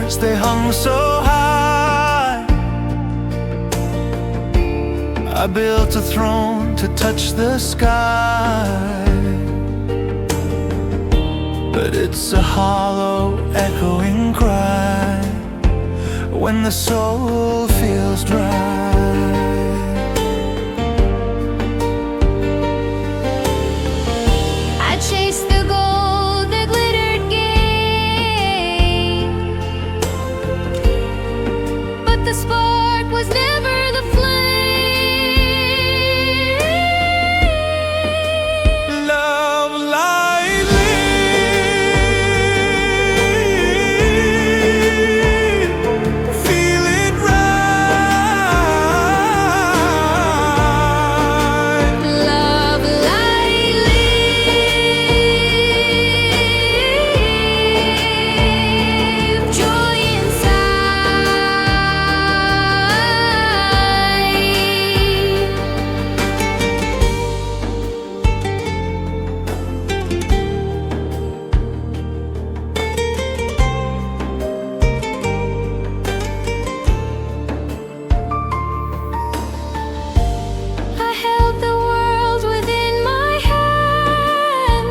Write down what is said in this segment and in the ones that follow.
stars, they hung so high. I built a throne to touch the sky, but it's a hollow, echoing cry when the soul feels dry. I chased the gold that glittered gay, but the spark was never the flame. Love lightly, feel it right. Love lightly, joy I held the world within my hand,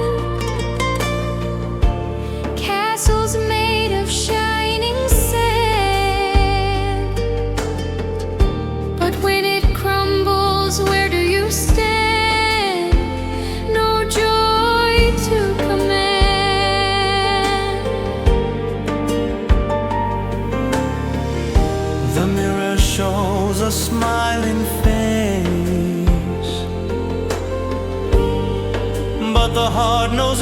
castles made of shining sand. But when it crumbles, where do you stand? No joy to command. The mirror shows a smiling face, but the heart knows